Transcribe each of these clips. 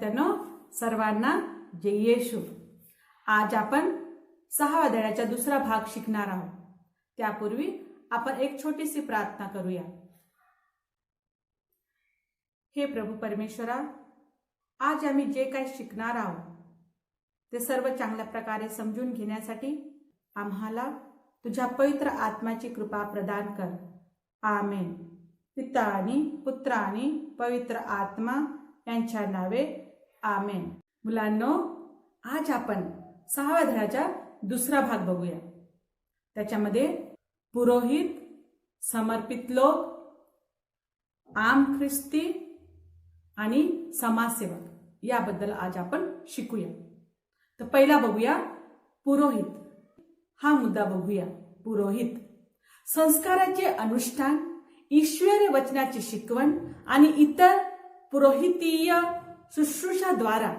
विद्यार्थ्यांनो, सर्वांना जय येशू। आज आपण 6व्या अध्यायाचा दुसरा भाग शिकणार आहोत। त्यापूर्वी आपण एक छोटीशी प्रार्थना करूया। हे प्रभू परमेश्वरा, आज आम्ही जे काही शिकणार आहोत ते सर्व चांगल्या प्रकारे समजून घेण्यासाठी आम्हाला तुझ्या पवित्र आत्म्याची कृपा प्रदान कर। आमेन। पिता आणि पुत्र आणि पवित्र आत्मा यांच्या नावे आमेन। मुलांनो, आज आपण 6व्या अध्यायाचा दुसरा भाग बघूया। त्याच्यामध्ये पुरोहित, समर्पित लोक, आम ख्रिस्ती आणि समाजसेवक याबद्दल आज आपण शिकूया। तर पहिला बघूया पुरोहित हा मुद्दा बघूया। पुरोहित संस्काराचे अनुष्ठान, ईश्वरी वचनाची शिकवण आणि इतर पुरोहितीय शुश्रूषाद्वारा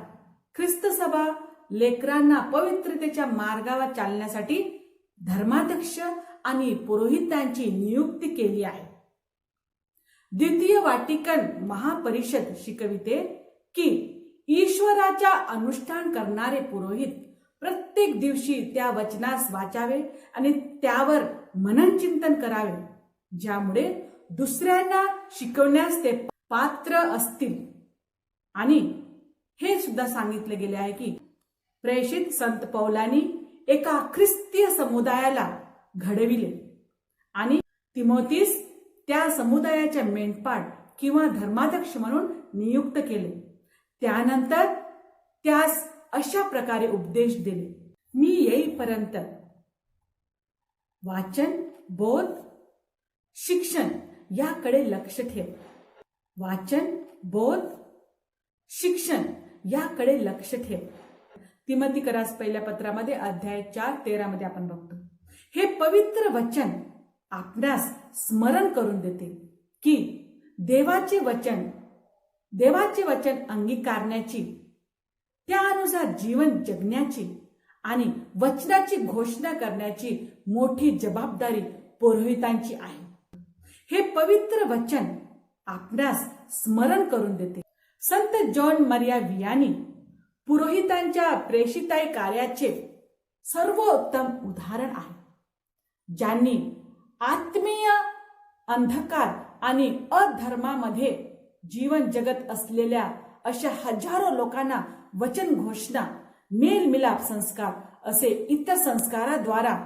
ख्रिस्त सभा लेकरांना पवित्रतेच्या मार्गावर चालण्यासाठी धर्माध्यक्ष आणि पुरोहितांची नियुक्ती केली आहे। द्वितीय वाटिकन महापरिषद शिकविते की ईश्वराचा अनुष्ठान करणारे पुरोहित प्रत्येक दिवशी त्या वचनास वाचावे आणि त्यावर मननचिंतन करावे, ज्यामुळे दुसऱ्यांना शिकवण्यास ते पात्र असतील। आणि हे सुद्धा सांगितले गेले आहे की प्रेषित संत पौलांनी एका ख्रिस्तीय समुदायाला घडविले आणि तिमोथीस त्या समुदायाच्या मेंढपाळ किंवा धर्माध्यक्ष म्हणून नियुक्त केले। त्यानंतर त्यास अशा प्रकारे उपदेश दिले, मी येईपर्यंत वाचन, बोध, शिक्षण याकडे लक्ष ठेव। वाचन, बोध, शिक्षण याकडे लक्ष ठेव। तिमोथीकरास पहिल्या पत्रामध्ये अध्याय 4:13 मध्ये आपण बघतो। हे पवित्र वचन आपणास स्मरण करून देते की देवाचे वचन अंगीकारण्याची, त्यानुसार जीवन जगण्याची आणि वचनाची घोषणा करण्याची मोठी जबाबदारी पुरोहितांची आहे। हे पवित्र वचन आपणास स्मरण करून देते। संत जॉन मरिया वियानी पुरोहितांच्या प्रेषिताई कार्याचे सर्वोत्तम उदाहरण आहे, ज्यांनी आत्मीय अंधकार आणि अधर्मामध्ये जीवन जगत असलेल्या अशा हजारो लोकांना वचन घोषणा, मेलमिलाप संस्कार असे इतर संस्काराद्वारा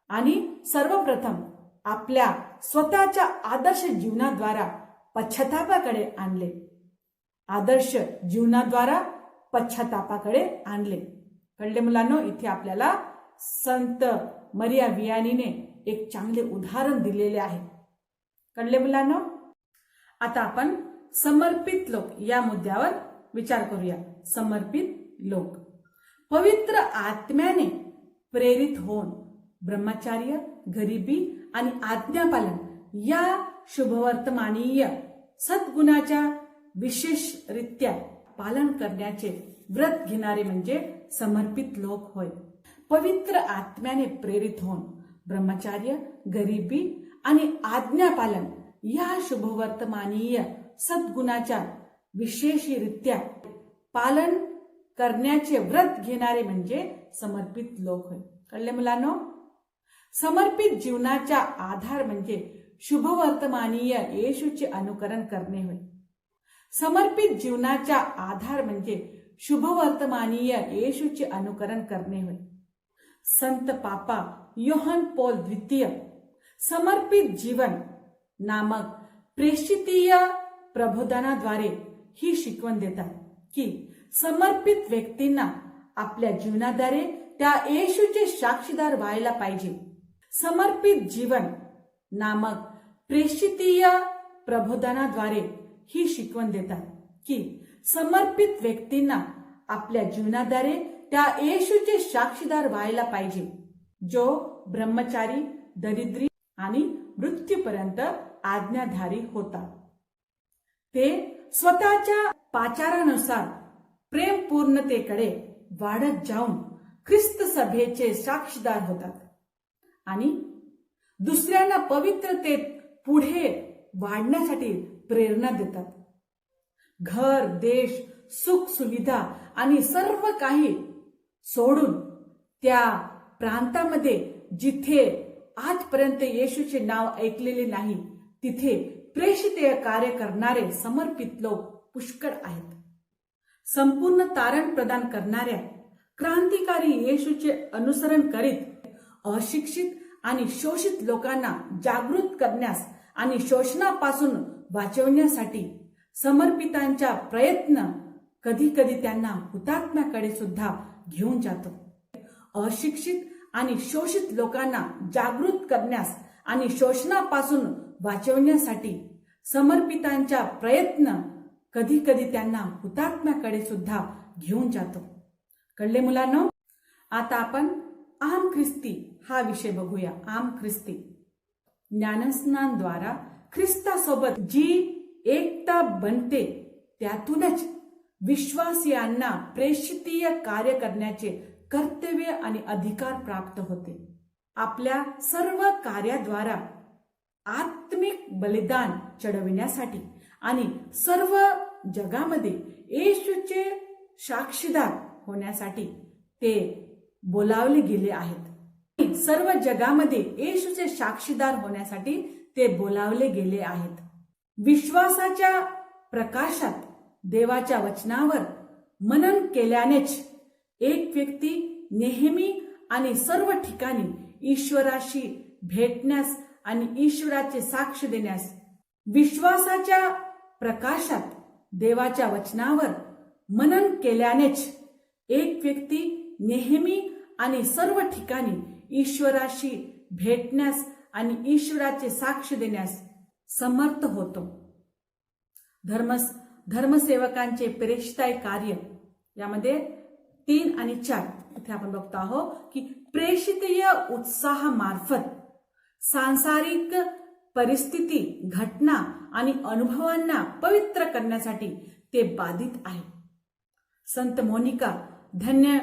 आणि सर्वप्रथम आपल्या स्वतःच्या आदर्श जीवनाद्वारा पश्चातापाकडे आणले। आदर्श जीवनाद्वारा पश्चातापाकडे आणले। कळले मुलांनो? इथे आपल्याला संत मरिया वियानीने एक चांगले उदाहरण दिलेले आहे। कळले मुलांनो? आता आपण समर्पित लोक या मुद्द्यावर विचार करूया। समर्पित लोक पवित्र आत्म्याने प्रेरित होऊन ब्रह्मचर्य, गरिबी आणि आज्ञापालन या शुभवर्तमानीय सद्गुणाच्या विशेषरित्या पालन करण्याचे व्रत घेणारे म्हणजे समर्पित लोक होय। पवित्र आत्म्याने प्रेरित होऊन ब्रह्मचर्य, गरिबी आणि आज्ञापालन या शुभवर्तमानीय सद्गुणाच्या विशेषरित्या पालन करण्याचे व्रत घेणारे म्हणजे समर्पित लोक होय। कळले मुलांनो? समर्पित जीवनाचा आधार म्हणजे शुभवर्तमानीय येशूचे अनुकरण करणे होय। समर्पित जीवनाचा आधार म्हणजे शुभवर्तमानीय येशूचे अनुकरण करणे होय। संत पापा योहान पौल द्वितीय समर्पित जीवन नामक प्रेषितीय प्रबोधनाद्वारे ही शिकवण देतात की समर्पित व्यक्तींना आपल्या जीवनाद्वारे त्या येशूचे साक्षीदार व्हायला पाहिजे। समर्पित जीवन नामक प्रेषितीय प्रबोधनाद्वारे ही शिकवण देतात की समर्पित व्यक्तींना आपल्या जीवनाद्वारे त्या येशूचे साक्षीदार व्हायला पाहिजे, जो ब्रह्मचारी, दरिद्री आणि मृत्यूपर्यंत आज्ञाधारी होता। ते स्वतःच्या पाचारानुसार प्रेमपूर्णतेकडे वाढत जाऊन ख्रिस्त सभेचे साक्षीदार होतात आणि दुसऱ्यांना पवित्रतेत पुढे वाढण्यासाठी प्रेरणा देतात। घर, देश, सुख सुविधा आणि सर्व काही सोडून त्या प्रांतामध्ये जिथे आजपर्यंत येशूचे नाव ऐकलेले नाही तिथे प्रेषितीय कार्य करणारे समर्पित लोक पुष्कळ आहेत. संपूर्ण तारण प्रदान करणाऱ्या क्रांतिकारी येशूचे अनुसरण करीत अशिक्षित आणि शोषित लोकांना जागृत करण्यास आणि शोषणापासून वाचवण्यासाठी समर्पितांचा प्रयत्न कधी कधी त्यांना हुतात्म्याकडे सुद्धा घेऊन जातो. अशिक्षित आणि शोषित लोकांना जागृत करण्यास आणि शोषणापासून वाचवण्यासाठी समर्पितांचा प्रयत्न कधी कधी त्यांना हुतात्म्याकडे सुद्धा घेऊन जातो. कळले मुलांनो? आता आपण आम ख्रिस्ती हा विषय बघूया. आम ख्रिस्ती ज्ञानस्नानद्वारा ख्रिस्तासोबत जी एकता बनते त्यातूनच विश्वासियांना प्रेषितीय कार्य करण्याचे कर्तव्य आणि अधिकार प्राप्त होते. आपल्या सर्व कार्याद्वारा आत्मिक बलिदान चढविण्यासाठी आणि सर्व जगामध्ये येशूचे साक्षीदार होण्यासाठी ते बोलावले गेले आहेत. सर्व जगामध्ये येशूचे साक्षीदार होण्यासाठी ते बोलावले गेले आहेत. विश्वासाच्या प्रकाशात देवाच्या वचनावर मनन केल्यानेच एक व्यक्ती नेहमी आणि सर्व ठिकाणी ईश्वराशी भेटण्यास आणि ईश्वराचे साक्ष देण्यास, विश्वासाच्या प्रकाशात देवाच्या वचनावर मनन केल्यानेच एक व्यक्ती नेहमी आणि सर्व ठिकाणी ईश्वराशी भेटण्यास आणि ईश्वराचे साक्ष देण्यास समर्थ होतो. धर्मसेवकांचे प्रेषिताय कार्य यामध्ये 3 आणि 4 इथे आपण बघतो आहोत की प्रेषितीय उत्साहामार्फत सांसारिक परिस्थिती, घटना आणि अनुभवांना पवित्र करण्यासाठी ते बाधित आहे. संत मोनिका, धन्य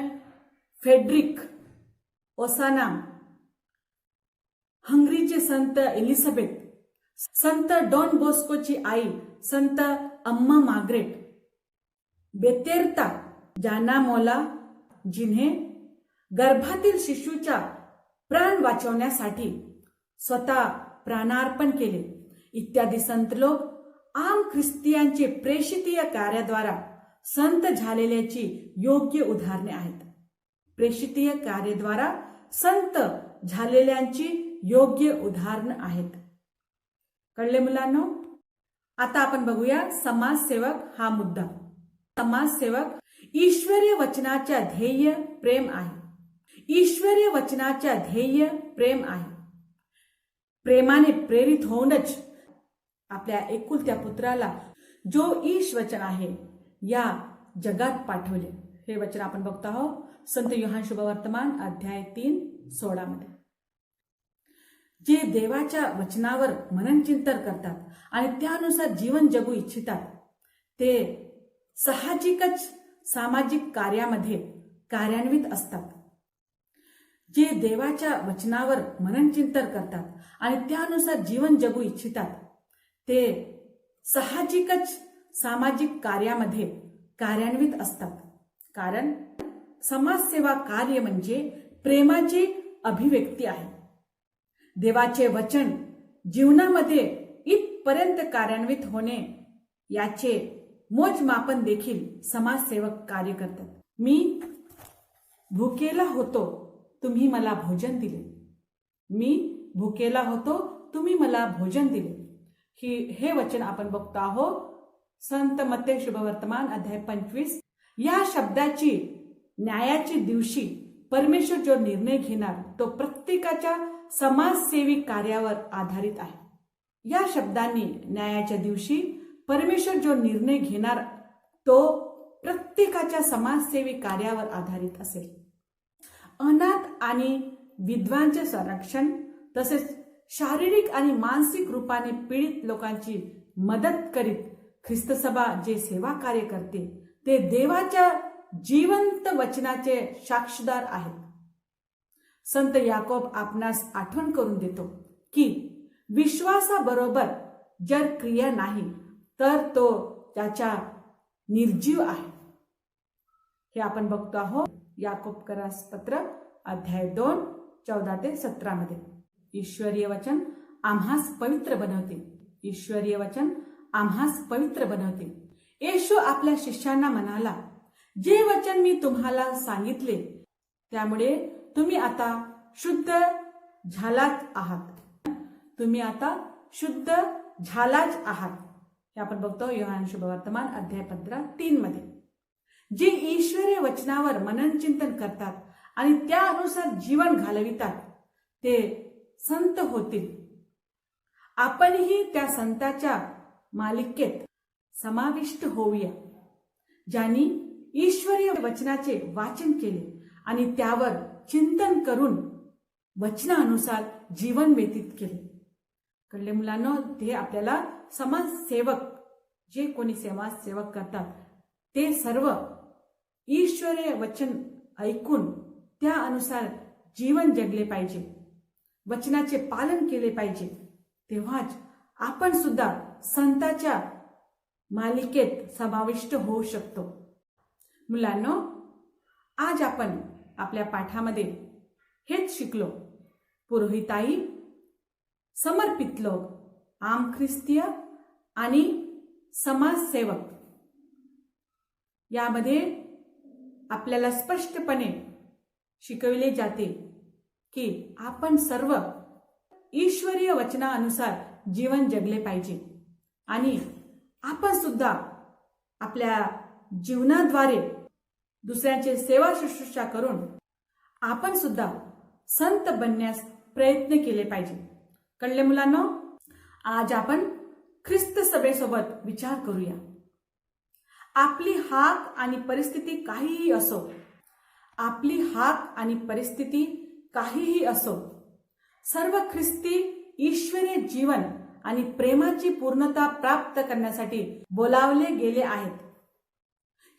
फेड्रिक ओसाना, हंगरीचे संत एलिझाबेथ, संत डॉन बॉस्कोची आई संत अम्मा मार्गरेट, बेतेरता जाना मोला जिने गर्भातील शिशूचा प्राण वाचवण्यासाठी स्वतः प्राणार्पण केले, इत्यादी संत लोक आम ख्रिस्तियांचे प्रेषितीय कार्याद्वारा संत झालेल्याची योग्य उदाहरणे आहेत. प्रेषितीय कार्याद्वारा संत झालेल्यांची योग्य उदाहरणे आहेत. कळले मुलांनो? आता आपण बघूया समाजसेवक हा मुद्दा. समाजसेवक ईश्वरीय वचनाच्या ध्येय प्रेम आहे. ईश्वरीय वचनाच्या ध्येय प्रेम आहे. प्रेमाने प्रेरित होऊनच आपल्या एकुलत्या पुत्राला जो ईश वचन आहे या जगात पाठवले. हे वचन आपण बघतो आहोत संत योहान शुभवर्तमान अध्याय 3:16 मध्ये. जे देवाच्या वचनावर मननचिंतन करतात आणि त्यानुसार जीवन जगू इच्छितात ते साहजिकच सामाजिक कार्यामध्ये कार्यान्वित असतात. जे देवाच्या वचनावर मननचिंतन करतात आणि त्यानुसार जीवन जगू इच्छितात ते साहजिकच सामाजिक कार्यामध्ये कार्यान्वित असतात. कारण समाजसेवा कार्य म्हणजे प्रेमाची अभिव्यक्ती आहे. देवाचे वचन जीवनामध्ये इथपर्यंत कार्यान्वित होणे याचे मोजमापन देखील समाजसेवक कार्य करतात. मी भुकेला होतो, तुम्ही मला भोजन दिले. मी भुकेला होतो, तुम्ही मला भोजन दिले. हे वचन आपण बघतो आहोत संत मत्तेय शुभवर्तमान अध्याय 25. या शब्दाची न्यायाच्या दिवशी परमेश्वर जो निर्णय घेणार तो प्रत्येकाच्या समाजसेवी कार्यावर आधारित आहे. या शब्दांनी न्यायाच्या दिवशी परमेश्वर जो निर्णय घेणार तो प्रत्येकाच्या समाजसेवी कार्यावर आधारित असेल. अनाथ आणि विधवांचे संरक्षण तसेच शारीरिक आणि मानसिक रूपाने पीडित लोकांची मदत करीत ख्रिस्तसभा जे सेवा कार्य करते ते देवाच्या जिवंत वचनाचे साक्षीदार आहेत. संत याकोब आपणास आठवण करून देतो की विश्वासाबरोबर जर क्रिया नाही तर तो त्याच्या निर्जीव आहे. हे आपण बघतो आहोत याकोबकरास पत्र अध्याय 2 14 ते 17 मध्ये. ईश्वरीय वचन आम्हास पवित्र बनवते. ईश्वरीय वचन आम्हास पवित्र बनवते. येशू आपल्या शिष्यांना म्हणाला, जे वचन मी तुम्हाला सांगितले त्यामुळे तुम्ही आता शुद्ध झालाच आहात. तुम्ही आता शुद्ध झालाच आहात. हे आपण बघतो योहान शुभवर्तमान अध्याय 15 3 मध्ये. जे ईश्वरीय वचनावर मनन चिंतन करतात आणि त्यानुसार जीवन घालवितात ते संत होतील. आपणही त्या संतांच्या मालिकेत समाविष्ट होऊया, ज्यांनी ईश्वरीय वचनाचे वाचन केले आणि त्यावर चिंतन करून वचनानुसार जीवन व्यतीत केले. कळले मुलांनो, ते आपल्याला समाजसेवक, जे कोणी समाजसेवक करतात ते सर्व ईश्वरीय वचन ऐकून त्यानुसार जीवन जगले पाहिजे, वचनाचे पालन केले पाहिजे. तेव्हाच आपण सुद्धा संतांच्या मालिकेत समाविष्ट होऊ शकतो. मुलांनो, आज आपण आपल्या पाठामध्ये हेच शिकलो. पुरोहिताई, समर्पित लोक, आम ख्रिस्तीय आणि समाजसेवक. यामध्ये आपल्याला स्पष्टपणे शिकविले जाते की आपण सर्व ईश्वरीय वचनानुसार जीवन जगले पाहिजे आणि आपण सुद्धा आपल्या जीवनाद्वारे दुसऱ्यांचे सेवा शुश्रूषा करून आपण सुद्धा संत बनण्यास प्रयत्न केले पाहिजे. कळले मुलांनो, आज आपण ख्रिस्त सभेसोबत विचार करूया. आपली हाक आणि परिस्थिती काहीही असो, आपली हाक आणि परिस्थिती काहीही असो, सर्व ख्रिस्ती ईश्वरीय जीवन आणि प्रेमाची पूर्णता प्राप्त करण्यासाठी बोलावले गेले आहेत.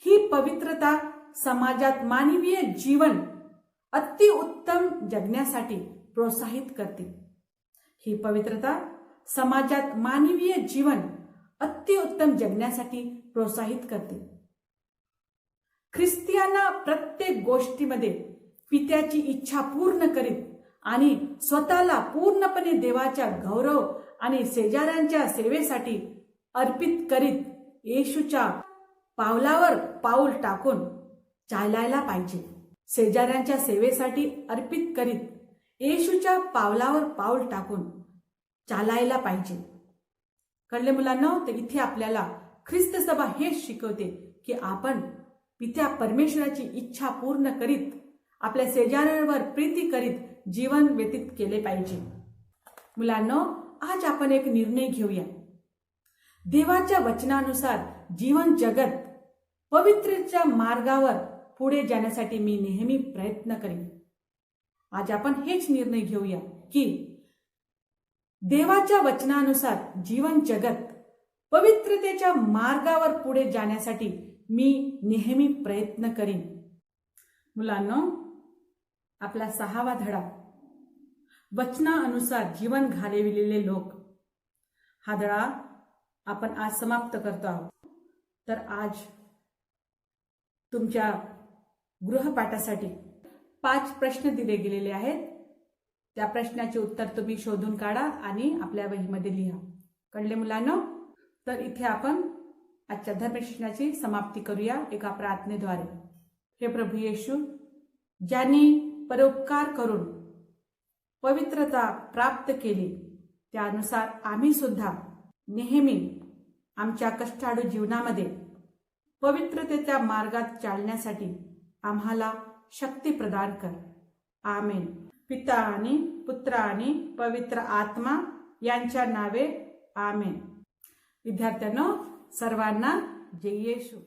ही पवित्रता समाजात मानवीय जीवन अतिउत्तम जगण्यासाठी प्रोत्साहित करते. ही पवित्रता समाजात मानवीय जीवन अतिउत्तम जगण्यासाठी प्रोत्साहित करते. ख्रिस्तियांना प्रत्येक गोष्टीमध्ये पित्याची इच्छा पूर्ण करीत आणि स्वतःला पूर्णपणे देवाच्या गौरव आणि शेजाऱ्यांच्या सेवेसाठी अर्पित करीत येशूच्या पावलावर पाऊल टाकून चालायला पाहिजे. शेजाऱ्यांच्या सेवेसाठी अर्पित करीत येशूच्या पावलावर पाऊल टाकून चालायला पाहिजे. कळले मुलांनो, तर इथे आपल्याला ख्रिस्त सभा हेच शिकवते की आपण पित्या परमेश्वराची इच्छा पूर्ण करीत आपल्या शेजाऱ्यांवर प्रीती करीत जीवन व्यतीत केले पाहिजे. मुलांनो, आज आपण एक निर्णय घेऊया. देवाच्या वचनानुसार जीवन जगत पवित्रतेच्या मार्गावर पुढे जाण्यासाठी मी नेहमी प्रयत्न करेन. आज आपण हेच निर्णय घेऊया की देवाच्या वचनानुसार जीवन जगत पवित्रतेच्या मार्गावर पुढे जाण्यासाठी मी नेहमी प्रयत्न करीन. मुलांनो, आपला 6वा धडा, वचनानुसार जीवन घालविलेले लोक, हा धडा आपण आज समाप्त करतो आहोत. तर आज तुमच्या गृहपाठासाठी 5 प्रश्न दिले गेलेले आहेत. त्या प्रश्नाचे उत्तर तुम्ही शोधून काढा आणि आपल्या वहीमध्ये लिहा. कळले मुलांनो, तर इथे आपण आजच्या धर्मशिक्षणाची समाप्ती करूया एका प्रार्थनेद्वारे. हे प्रभू येशू, ज्यांनी परोपकार करून पवित्रता प्राप्त केली, त्यानुसार आम्ही सुद्धा नेहमी आमच्या कष्टाळू जीवनामध्ये पवित्रतेच्या मार्गात चालण्यासाठी आम्हाला शक्ती प्रदान कर. आमेन. पिता आणि पुत्र आणि पवित्र आत्मा यांच्या नावे आमेन. विद्यार्थ्यांनो, सर्वांना जय येशू.